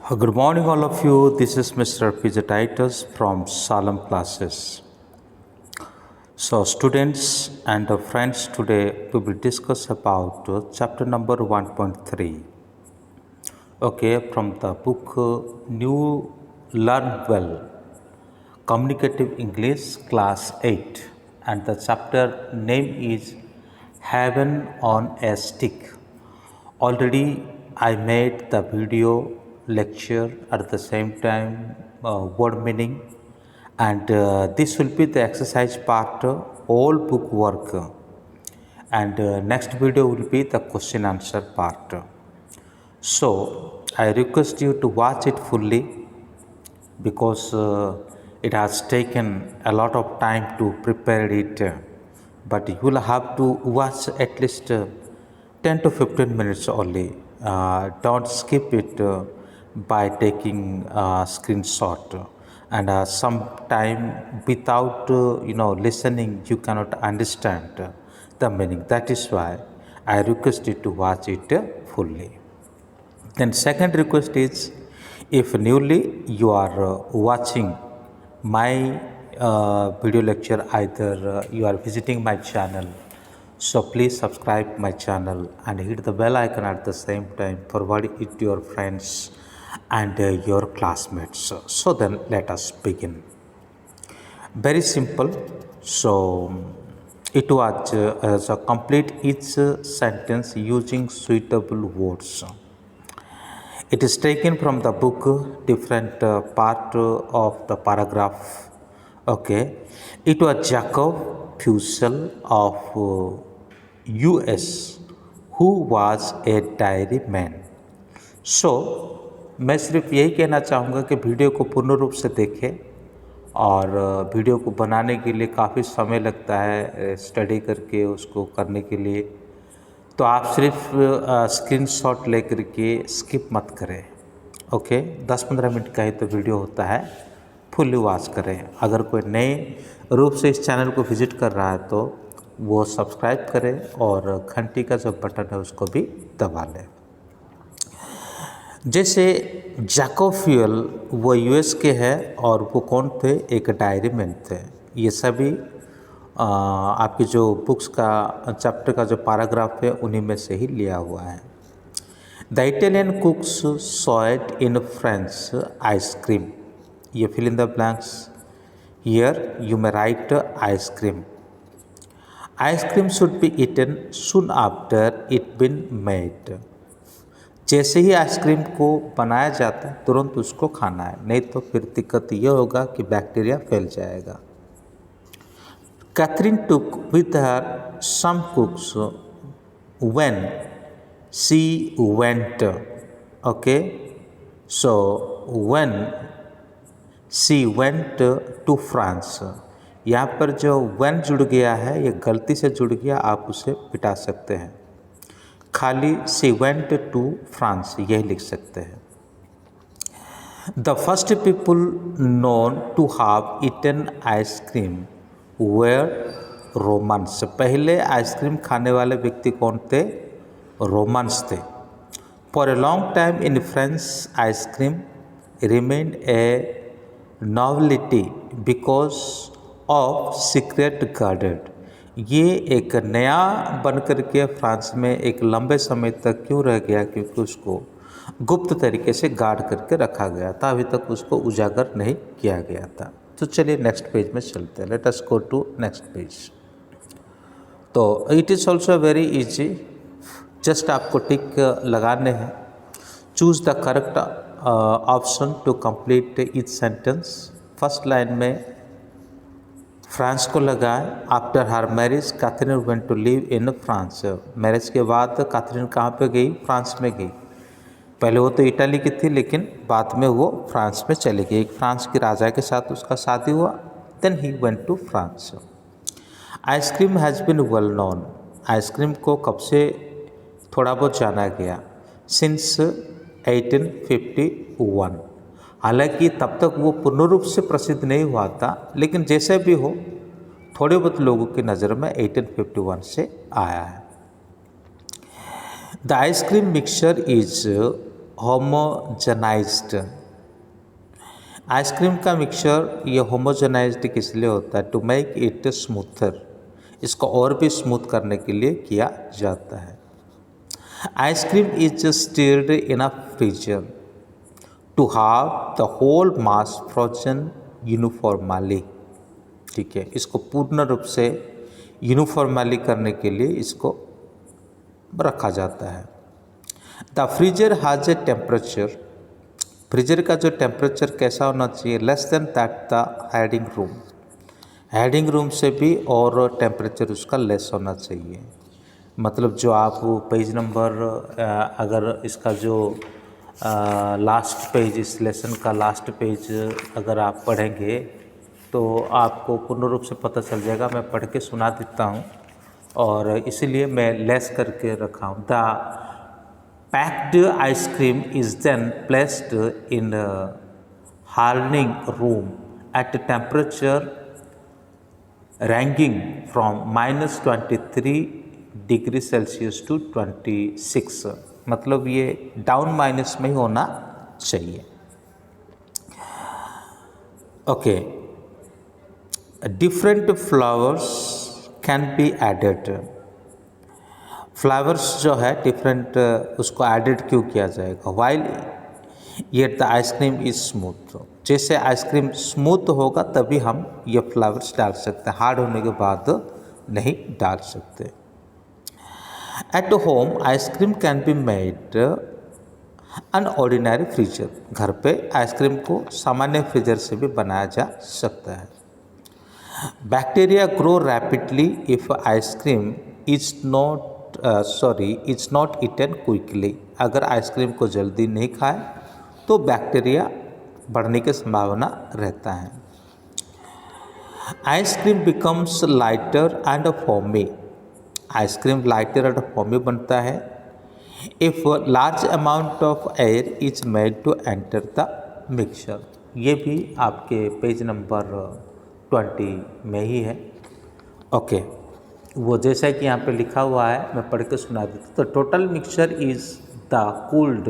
Good morning, all of you. This is Mr. PJ Titus from Salem Classes. So, students and friends, today we will discuss about chapter number 1.3. Okay, from the book New Learn Well, Communicative English, Class 8, and the chapter name is Heaven on a Stick. Already I made the video lecture at the same time word meaning, and this will be the exercise part, all book work, and next video will be the question answer part. So I request you to watch it fully because it has taken a lot of time to prepare it, but you will have to watch at least 10 to 15 minutes only. Don't skip it by taking a screenshot, and some time without listening you cannot understand the meaning. That is why I request you to watch it fully. Then second request is, if newly you are watching my video lecture, either you are visiting my channel, so please subscribe my channel and hit the bell icon at the same time, forward it to your friends and your classmates. So then let us begin. Very simple. So it was as a complete each sentence using suitable words. It is taken from the book, different part of the paragraph. Okay, it was Jacob Fussell of US who was a diary man. So मैं सिर्फ यही कहना चाहूँगा कि video को पूर्ण रूप से देखें, और वीडियो को बनाने के लिए काफ़ी समय लगता है, स्टडी करके उसको करने के लिए, तो आप सिर्फ स्क्रीनशॉट लेकर के स्किप मत करें. ओके, 10-15 मिनट का ही तो वीडियो होता है, फुल्ली वॉच करें. अगर कोई नए रूप से इस चैनल को विजिट कर रहा है तो वो सब्सक्राइब करें और घंटी का जो बटन है उसको भी दबा लें. जैसे जैकब फ्यूल वो यूएस के हैं और वो कौन थे, एक डायरी मैन थे. ये सभी आपकी जो बुक्स का चैप्टर का जो पैराग्राफ है उन्हीं में से ही लिया हुआ है. The Italian cooks sold in French ice cream. ये fill in the blanks. Here you may write ice cream. Ice cream should be eaten soon after it been made. जैसे ही आइसक्रीम को बनाया जाता है तुरंत उसको खाना है, नहीं तो फिर दिक्कत ये होगा कि बैक्टीरिया फैल जाएगा. Catherine took with her some cooks when she went. Okay, so when she went to France, यहाँ पर जो when जुड़ गया है ये गलती से जुड़ गया, आप उसे मिटा सकते हैं. खाली she went to France यही लिख सकते हैं. The first people known to have eaten ice cream were Romans. पहले आइसक्रीम खाने वाले व्यक्ति कौन थे? रोमन्स थे. For a long time in France, ice cream remained a novelty because of secret guarded. ये एक नया बनकर के फ्रांस में एक लंबे समय तक क्यों रह गया? क्योंकि उसको गुप्त तरीके से गार्ड करके रखा गया था, अभी तक उसको उजागर नहीं किया गया था. तो चलिए नेक्स्ट पेज में चलते हैं. Let us go to next page. तो it is also very easy, just आपको टिक लगाने हैं. Choose the correct option to complete each sentence. First line में फ्रांस को लगाए. After her marriage Catherine went to live in France. Marriage के बाद Catherine कहाँ पे गई? फ्रांस में गई. पहले वो तो इटाली की थी लेकिन बाद में वो फ्रांस में चली गई. फ्रांस के राजा के साथ उसका शादी हुआ. Then he went to France. Ice cream has been well known. Ice cream को कब से थोड़ा बहुत जाना गया? सिंस 1851. हालांकि तब तक वो पूर्ण रूप से प्रसिद्ध नहीं हुआ था, लेकिन जैसे भी हो थोड़े बहुत लोगों की नज़र में 1851 से आया है. The ice cream mixture is homogenised. Ice cream का मिक्सचर ये होमोजेनाइज्ड किस लिए होता है? टू मेक इट स्मूथर, इसको और भी स्मूथ करने के लिए किया जाता है। Ice cream is stirred in a freezer to have the whole mass frozen uniformly. ठीक है, इसको पूर्ण रूप से यूनिफॉर्मली करने के लिए इसको रखा जाता है। The freezer has a temperature, freezer का जो टेम्परेचर कैसा होना चाहिए? Less than that the heading room, heading room से भी और टेम्परेचर उसका लेस होना चाहिए। मतलब जो आप पेज नंबर अगर इसका जो लास्ट पेज, इस लेसन का लास्ट पेज अगर आप पढ़ेंगे तो आपको पूर्ण रूप से पता चल जाएगा। मैं पढ़ के सुना देता हूँ और इसीलिए मैं लेस करके रखा हूँ। The packed ice cream is then placed in hardening room at temperature ranging from -23 degree Celsius to 26। मतलब ये डाउन माइनस में ही होना चाहिए। Okay, different flavours can be added. Flavours जो है डिफरेंट, उसको एडेड क्यों किया जाएगा? While yet the ice cream is smooth, जैसे आइसक्रीम स्मूथ होगा तभी हम ये फ्लावर्स डाल सकते हैं, हार्ड होने के बाद नहीं डाल सकते। At home ice cream can be made an ordinary freezer, घर पे आइसक्रीम को सामान्य फ्रीजर से भी बनाया जा सकता है। Bacteria grow rapidly if ice cream is not eaten quickly, अगर आइसक्रीम को जल्दी नहीं खाए तो बैक्टीरिया बढ़ने की संभावना रहता है। Ice cream becomes lighter and foamy, ice cream lighter and foamy बनता है if large amount of air is made to enter the mixture. ये भी आपके पेज नंबर 20 में ही है। ओके, वो जैसा कि यहाँ पे लिखा हुआ है मैं पढ़ के सुना देता हूँ। तो total mixture is the cooled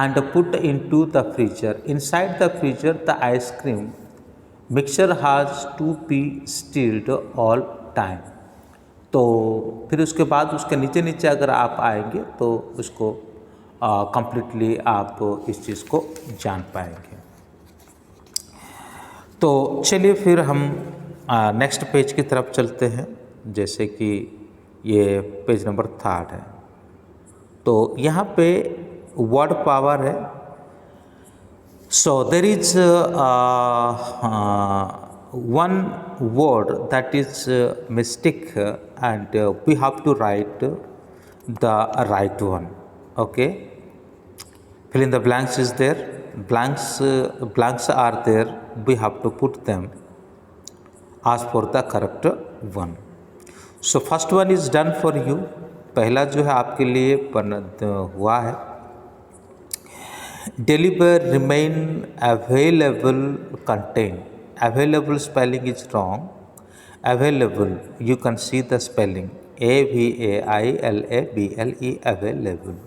and put into the freezer. Inside the freezer, the ice cream mixture has to be stirred all time. तो फिर उसके बाद उसके नीचे नीचे अगर आप आएंगे तो उसको कंप्लीटली आप इस चीज़ को जान पाएंगे। तो चलिए फिर हम नेक्स्ट पेज की तरफ चलते हैं, जैसे कि ये पेज नंबर 3 है। तो यहाँ पे वर्ड पावर है। So there is one word that is mistake and we have to write the right one. Okay, fill in the blanks is there, blanks are there, we have to put them as for the correct one. So first one is done for you, पहला जो है आपके लिए हुआ है। deliver remain available contain, available spelling is wrong, available you can see the spelling available, available.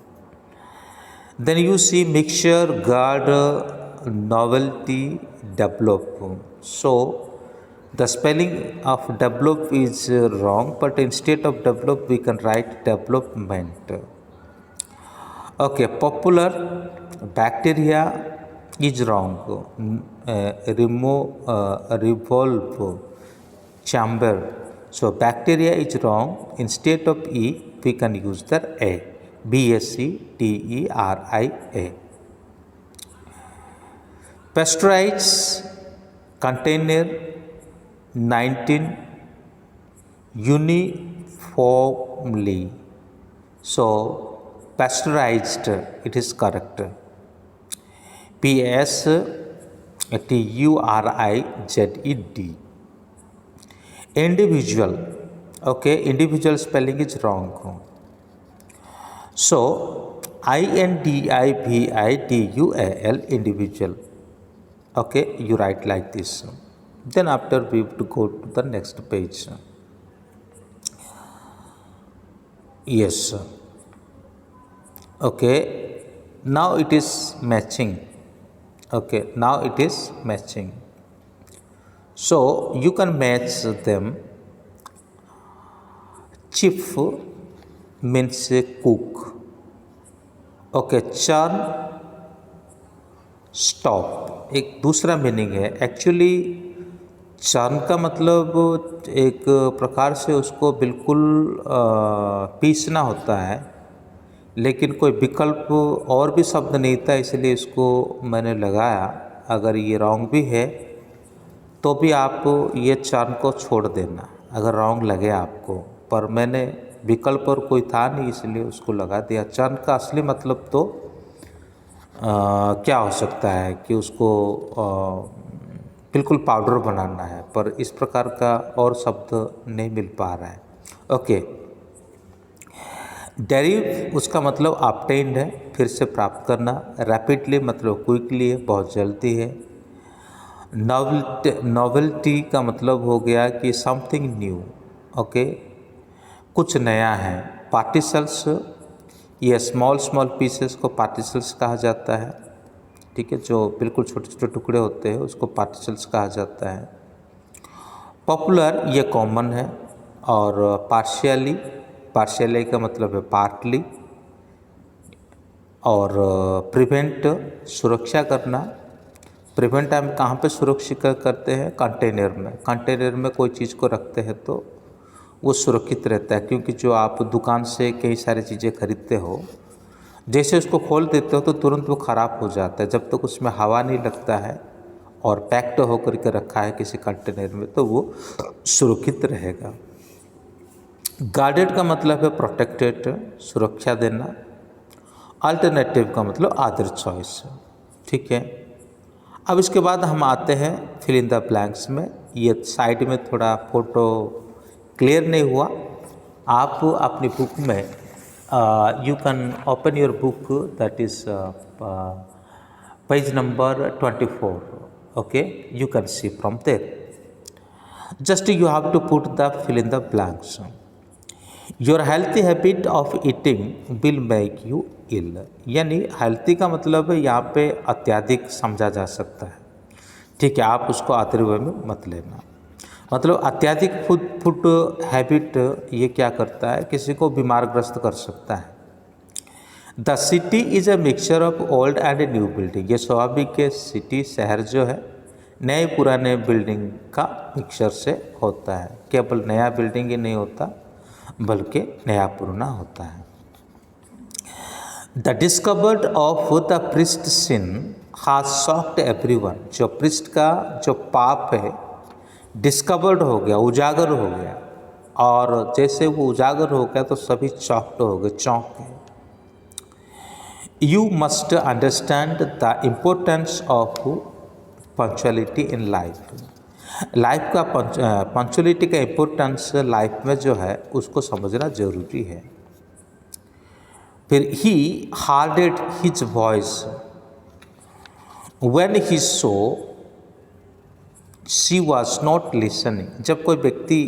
Then you see mixture, guard, novelty, develop. So the spelling of develop is wrong, but instead of develop we can write development. Okay, popular, bacteria is wrong. Revolve, chamber. So bacteria is wrong. Instead of E we can use the A. BACTERIA. Pasteurize, container 19, uniformly. So pasteurized, it is correct. PASTURIZED. Individual, okay, individual spelling is wrong. So INDIVIDUAL, individual. Okay, you write like this. Then after we have to go to the next page. Yes. Okay, now it is matching. Okay, now it is matching. So you can match them. Chief means cook. Okay, churn, stop एक दूसरा meaning है। Actually churn का मतलब एक प्रकार से उसको बिल्कुल पीसना होता है, लेकिन कोई विकल्प और भी शब्द नहीं था, इसलिए इसको मैंने लगाया। अगर ये रॉन्ग भी है तो भी आप ये चर्न को छोड़ देना अगर रॉन्ग लगे आपको, पर मैंने विकल्प और कोई था नहीं इसलिए उसको लगा दिया। चर्न का असली मतलब तो क्या हो सकता है कि उसको बिल्कुल पाउडर बनाना है, पर इस प्रकार का और शब्द नहीं मिल पा रहा है। ओके, डेरिव उसका मतलब ऑब्टेन्ड है, फिर से प्राप्त करना। रैपिडली मतलब क्विकली है, बहुत जल्दी है। नॉवेल्टी का मतलब हो गया कि समथिंग न्यू। ओके, कुछ नया है। पार्टिकल्स, ये स्मॉल पीसेस को पार्टिकल्स कहा जाता है, ठीक है, जो बिल्कुल छोटे छोटे टुकड़े होते हैं उसको पार्टिकल्स कहा जाता है। पॉपुलर ये कॉमन है। और पार्शियली का मतलब है पार्टली। और प्रिवेंट सुरक्षा करना। प्रिवेंट हम कहाँ पे सुरक्षित करते हैं? कंटेनर में। कंटेनर में कोई चीज़ को रखते हैं तो वो सुरक्षित रहता है, क्योंकि जो आप दुकान से कई सारी चीज़ें खरीदते हो, जैसे उसको खोल देते हो तो तुरंत वो ख़राब हो जाता है। जब तक उसमें हवा नहीं लगता है और पैक्ड होकर के रखा है किसी कंटेनर में तो वो सुरक्षित रहेगा। गार्डेड का मतलब है प्रोटेक्टेड, सुरक्षा देना। अल्टरनेटिव का मतलब अदर चॉइस, ठीक है। अब इसके बाद हम आते हैं फिल इन द ब्लैंक्स में। ये साइड में थोड़ा फोटो क्लियर नहीं हुआ, आप अपनी बुक में you can open your book, that is page number 24. Okay, you can see from there. Just you have to put the fill in the blanks. Your healthy habit of eating will make you ill. यानी healthy का मतलब यहाँ पे अत्यधिक समझा जा सकता है, ठीक है, आप उसको आते हुए में मत लेना। मतलब अत्यधिक फूड हैबिट ये क्या करता है, किसी को बीमारग्रस्त कर सकता है। The city is a mixture of old and new building. ये स्वाभाविक है, सिटी शहर जो है नए पुराने बिल्डिंग का मिक्सचर से होता है। केवल नया बिल्डिंग ही नहीं होता बल्कि नया पुराना होता है। The discovered of the priest sin has shocked everyone. जो प्रिस्ट का जो पाप है डिस्कवर्ड हो गया, उजागर हो गया, और जैसे वो उजागर हो गया तो सभी चौंकड हो गए, चौंक गए। You must understand the importance of punctuality in life. Life का पंक्चुअलिटी का इम्पोर्टेंस लाइफ में जो है उसको समझना जरूरी है। फिर ही hardened his voice when he saw she was not listening. जब कोई व्यक्ति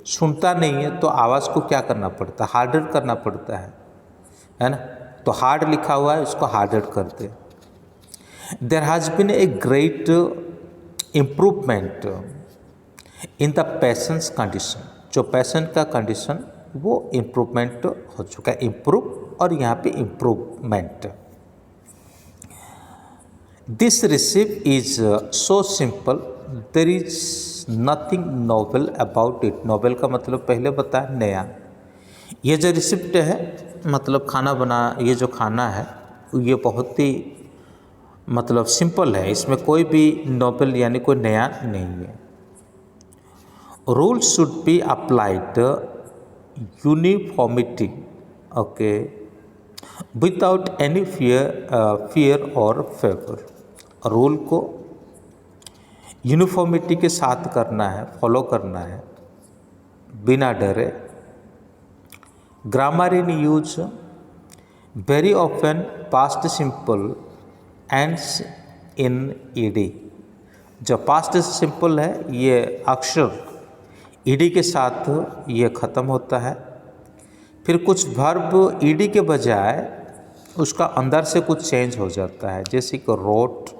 सुनता नहीं है तो आवाज़ को क्या करना पड़ता है, हार्डेड करना पड़ता है ना। तो हार्ड लिखा हुआ है, उसको हार्डेड कर दे। There has been a great improvement in the patient's condition. जो पेशेंट का कंडीशन वो इम्प्रूवमेंट हो चुका है, इम्प्रूव और यहाँ पे improvement. This receipt is so simple, there is nothing novel about it. Novel का मतलब पहले बताया नया। ये जो रिसिप्ट है मतलब खाना बना, ये जो खाना है ये बहुत ही मतलब सिंपल है, इसमें कोई भी नोवेल यानी कोई नया नहीं है। Rule should be applied uniformity, okay, without any fear और फेवर। रूल को यूनिफॉर्मिटी के साथ करना है, फॉलो करना है बिना डरे। Grammar in use very often past simple ends in ED. जो पास्ट सिंपल है ये अक्षर ईडी के साथ ये ख़त्म होता है। फिर कुछ वर्ब ईडी के बजाय उसका अंदर से कुछ चेंज हो जाता है, जैसे कि रोट,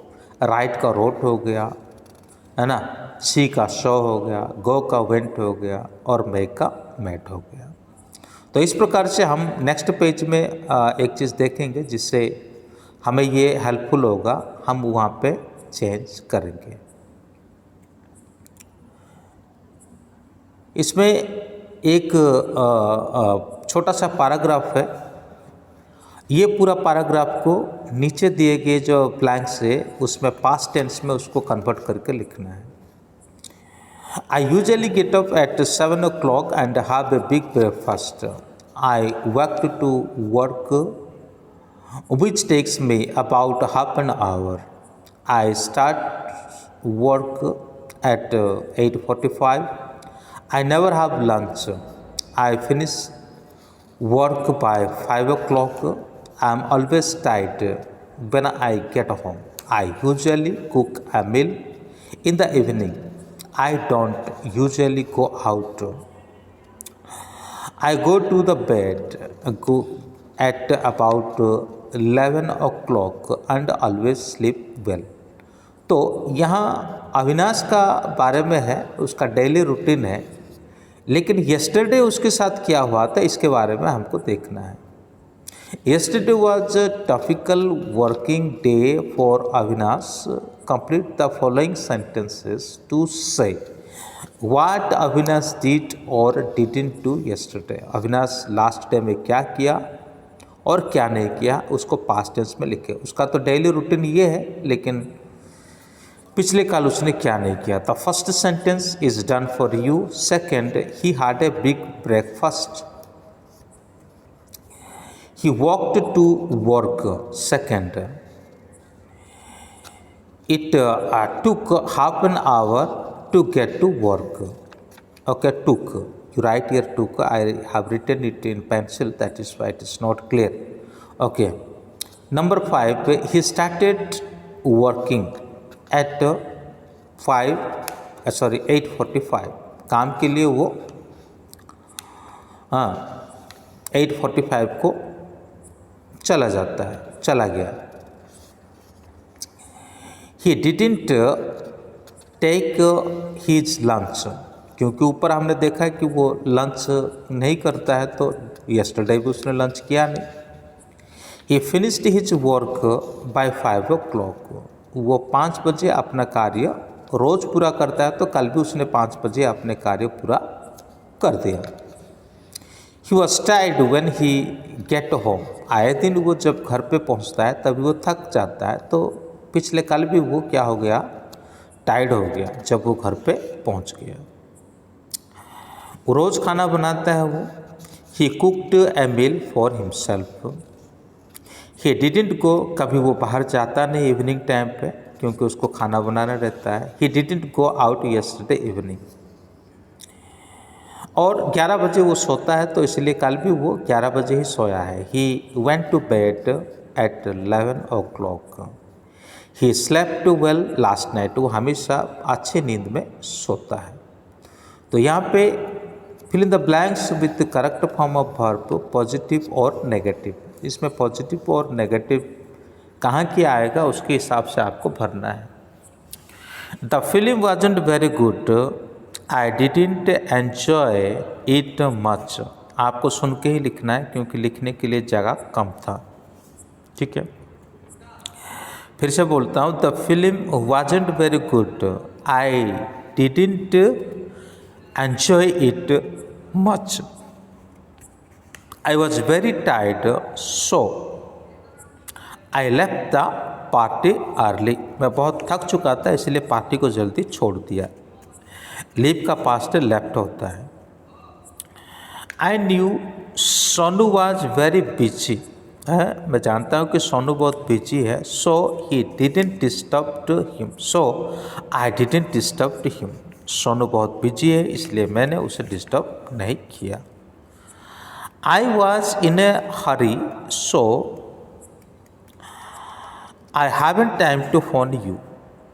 राइट का रोट हो गया, है ना, सी का शो हो गया, गो का वेंट हो गया और मेक का मेट हो गया। तो इस प्रकार से हम नेक्स्ट पेज में एक चीज़ देखेंगे जिससे हमें ये हेल्पफुल होगा, हम वहाँ पे चेंज करेंगे। इसमें एक छोटा सा पैराग्राफ है। ये पूरा पैराग्राफ को नीचे दिए गए जो ब्लैंक्स है उसमें पास्ट टेंस में उसको कन्वर्ट करके लिखना है। I usually get up at 7 o'clock and have a big breakfast. I walk to work, which takes me about half an hour. I start work at 8:45. I never have lunch. I finish work by 5 o'clock. I am always tired when I get home. I usually cook a meal in the evening. I don't usually go out. I go to the bed at about 11 o'clock and always sleep well. तो यहाँ अविनाश का बारे में है, उसका daily routine है, लेकिन yesterday उसके साथ क्या हुआ था इसके बारे में हमको देखना है। Yesterday was a typical working day for Avinash. Complete the following sentences to say what Avinash did or didn't do yesterday. Avinash last day में क्या किया और क्या नहीं किया उसको पास्ट टेंस में लिखे। उसका तो डेली रूटीन ये है, लेकिन पिछले काल उसने क्या नहीं किया। The first sentence is done for you. Second, he had a big breakfast. He walked to work. Second, it took half an hour to get to work. Okay, took. You write here took. I have written it in pencil. That is why it is not clear. Okay. Number 5. He started working at 8:45. काम के लिए वो 8:45 को चला जाता है, चला गया। He didn't take his lunch, क्योंकि ऊपर हमने देखा है कि वो लंच नहीं करता है, तो yesterday भी उसने लंच किया नहीं। He finished his work by 5 o'clock. वो 5 बजे अपना कार्य रोज पूरा करता है, तो कल भी उसने 5 बजे अपने कार्य पूरा कर दिया। He was tired when he get home. आए दिन वो जब घर पे पहुंचता है तभी वो थक जाता है, तो पिछले कल भी वो क्या हो गया, टायर्ड हो गया जब वो घर पे पहुंच गया। वो रोज़ खाना बनाता है वो। He cooked a meal for himself. He didn't go, कभी वो बाहर जाता नहीं इवनिंग टाइम पे, क्योंकि उसको खाना बनाना रहता है। He didn't go out yesterday evening. और 11 बजे वो सोता है, तो इसलिए कल भी वो 11 बजे ही सोया है। He went to bed at 11 o'clock. He slept well last night. वो हमेशा अच्छी नींद में सोता है। तो यहाँ पे fill in the blanks with the correct form of verb, positive और नेगेटिव। इसमें पॉजिटिव और नेगेटिव कहाँ किया आएगा उसके हिसाब से आपको भरना है। The film wasn't very good. I didn't enjoy it much. आपको सुन के ही लिखना है, क्योंकि लिखने के लिए जगह कम था। ठीक है, फिर से बोलता हूँ। The film wasn't very good. I didn't enjoy it much. I was very tired, so I left the party early. मैं बहुत थक चुका था, इसलिए पार्टी को जल्दी छोड़ दिया। लीव का पास्ट लेफ्ट होता है। I knew Sonu was very busy है, मैं जानता हूँ कि सोनू बहुत बिजी है। So he didn't disturb him. So I didn't disturb him. Sonu बहुत बिजी है, इसलिए मैंने उसे डिस्टर्ब नहीं किया। I was in a hurry, so I haven't time to phone you.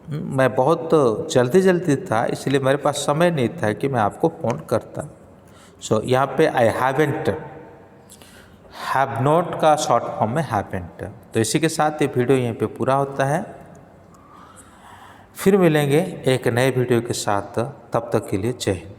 मैं बहुत जल्दी था, इसलिए मेरे पास समय नहीं था कि मैं आपको फ़ोन करता। सो यहाँ पे आई हैव नॉट का शॉर्ट फॉर्म में हैपेंड। तो इसी के साथ ये वीडियो यहीं पे पूरा होता है। फिर मिलेंगे एक नए वीडियो के साथ, तब तक के लिए जय हिंद।